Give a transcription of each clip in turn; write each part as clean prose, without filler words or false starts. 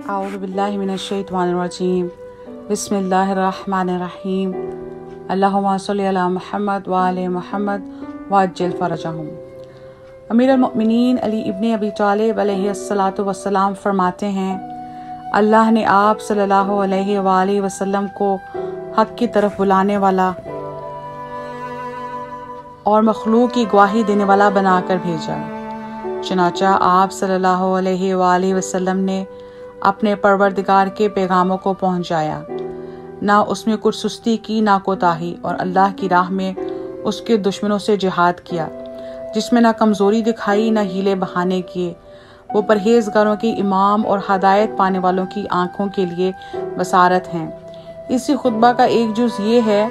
اعوذ باللہ من الشیطان الرجیم بسم اللہ الرحمن الرحیم اللہم صلی علی محمد وآل محمد وعجل فرجہم۔ امیر المؤمنین علی ابن ابی طالب علیہ السلام فرماتے ہیں، اللہ نے آپ صلی اللہ علیہ وآلہ وسلم کو حق کی طرف بلانے والا اور مخلوق کی گواہی دینے والا بنا کر بھیجا۔ چنانچہ آپ صلی اللہ علیہ وآلہ وسلم نے اپنے پروردگار کے پیغاموں کو پہنچایا، نہ اس میں کچھ سستی کی نہ کوتاہی، اور اللہ کی راہ میں اس کے دشمنوں سے جہاد کیا، جس میں نہ کمزوری دکھائی نہ ہیلے بہانے کیے۔ وہ پرہیزگاروں کی امام اور ہدایت پانے والوں کی آنکھوں کے لیے بصارت ہیں۔ اسی خطبہ کا ایک جز یہ ہے،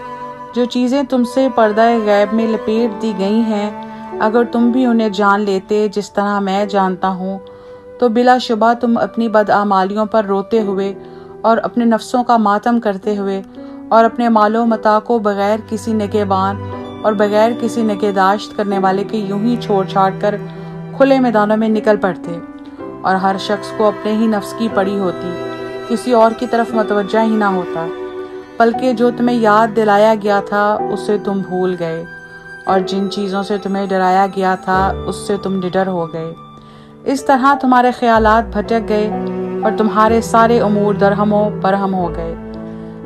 جو چیزیں تم سے پردہ غیب میں لپیٹ دی گئی ہیں، اگر تم بھی انہیں جان لیتے جس طرح میں جانتا ہوں، تو بلا شبہ تم اپنی بدعمالیوں پر روتے ہوئے اور اپنے نفسوں کا ماتم کرتے ہوئے اور اپنے مال و متاع کو بغیر کسی نگہبان اور بغیر کسی نگہداشت کرنے والے کے یوں ہی چھوڑ چھاڑ کر کھلے میدانوں میں نکل پڑتے، اور ہر شخص کو اپنے ہی نفس کی پڑی ہوتی، کسی اور کی طرف متوجہ ہی نہ ہوتا، بلکہ جو تمہیں یاد دلایا گیا تھا اسے تم بھول گئے، اور جن چیزوں سے تمہیں ڈرایا گیا تھا اس سے تم نڈر ہو گئے۔ اس طرح تمہارے خیالات بھٹک گئے اور تمہارے سارے امور درہم و برہم ہو گئے۔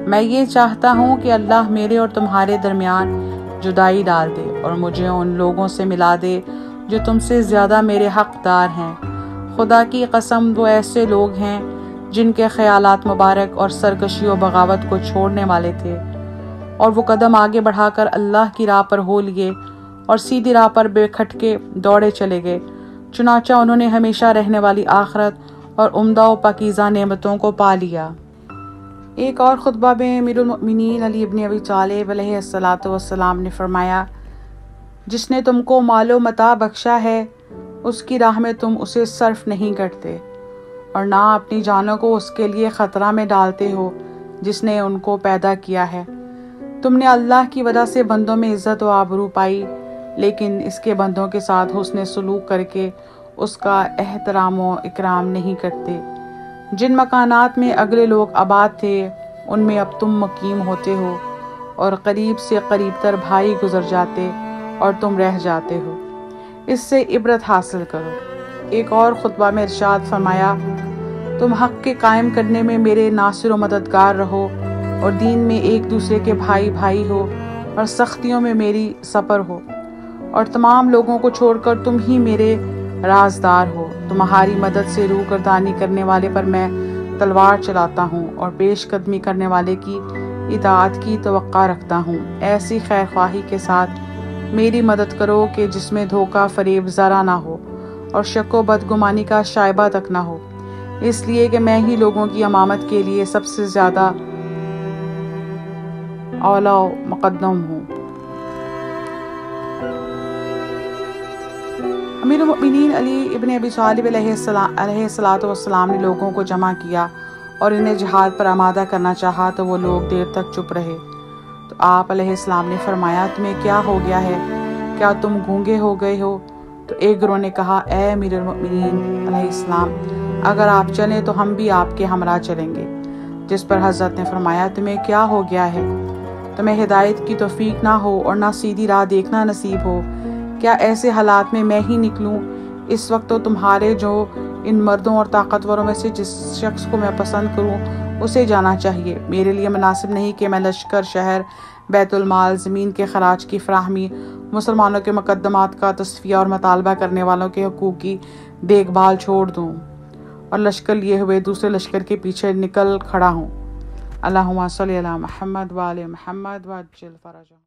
میں یہ چاہتا ہوں کہ اللہ میرے اور تمہارے درمیان جدائی ڈال دے اور مجھے ان لوگوں سے ملا دے جو تم سے زیادہ میرے حقدار ہیں۔ خدا کی قسم، وہ ایسے لوگ ہیں جن کے خیالات مبارک اور سرکشی و بغاوت کو چھوڑنے والے تھے، اور وہ قدم آگے بڑھا کر اللہ کی راہ پر ہو لیے اور سیدھی راہ پر بے کھٹکے دوڑے چلے گئے۔ چنانچہ انہوں نے ہمیشہ رہنے والی آخرت اور عمدہ و پاکیزہ نعمتوں کو پا لیا۔ ایک اور خطبہ میں امیر المؤمنین علی ابن ابی طالب علیہ السلام نے فرمایا، جس نے تم کو مال و متاع بخشا ہے، اس کی راہ میں تم اسے صرف نہیں کرتے، اور نہ اپنی جانوں کو اس کے لیے خطرہ میں ڈالتے ہو جس نے ان کو پیدا کیا ہے۔ تم نے اللہ کی وجہ سے بندوں میں عزت و آبرو پائی، لیکن اس کے بندوں کے ساتھ حسن سلوک کر کے اس کا احترام و اکرام نہیں کرتے۔ جن مکانات میں اگلے لوگ آباد تھے ان میں اب تم مقیم ہوتے ہو، اور قریب سے قریب تر بھائی گزر جاتے اور تم رہ جاتے ہو۔ اس سے عبرت حاصل کرو۔ ایک اور خطبہ میں ارشاد فرمایا، تم حق کے قائم کرنے میں میرے ناصر و مددگار رہو، اور دین میں ایک دوسرے کے بھائی بھائی ہو، اور سختیوں میں میری سپر ہو، اور تمام لوگوں کو چھوڑ کر تم ہی میرے رازدار ہو۔ تمہاری مدد سے روگردانی کرنے والے پر میں تلوار چلاتا ہوں، اور پیش قدمی کرنے والے کی اطاعت کی توقع رکھتا ہوں۔ ایسی خیر خواہی کے ساتھ میری مدد کرو کہ جس میں دھوکہ فریب ذرا نہ ہو، اور شک و بدگمانی کا شائبہ تک نہ ہو، اس لیے کہ میں ہی لوگوں کی امامت کے لیے سب سے زیادہ اولیٰ و مقدم ہوں۔ امیر المؤمنین علی ابن ابی طالب علیہ السلام نے لوگوں کو جمع کیا اور انہیں جہاد پر آمادہ کرنا چاہا، تو وہ لوگ دیر تک چپ رہے۔ تو آپ علیہ السلام نے فرمایا، تمہیں کیا ہو گیا ہے؟ کیا تم گونگے ہو گئے ہو؟ تو ایک گروہ نے کہا، اے امیر المؤمنین علیہ السلام، اگر آپ چلیں تو ہم بھی آپ کے ہمراہ چلیں گے۔ جس پر حضرت نے فرمایا، تمہیں کیا ہو گیا ہے؟ تمہیں ہدایت کی توفیق نہ ہو اور نہ سیدھی راہ دیکھنا نصیب ہو؟ کیا ایسے حالات میں میں ہی نکلوں؟ اس وقت تو تمہارے جو ان مردوں اور طاقتوروں میں سے جس شخص کو میں پسند کروں اسے جانا چاہیے۔ میرے لیے مناسب نہیں کہ میں لشکر، شہر، بیت المال، زمین کے خراج کی فراہمی، مسلمانوں کے مقدمات کا تصفیہ اور مطالبہ کرنے والوں کے حقوق کی دیکھ بھال چھوڑ دوں، اور لشکر لیے ہوئے دوسرے لشکر کے پیچھے نکل کھڑا ہوں۔ اللہم صلی علی محمد وآل محمد وعجل فرجہ۔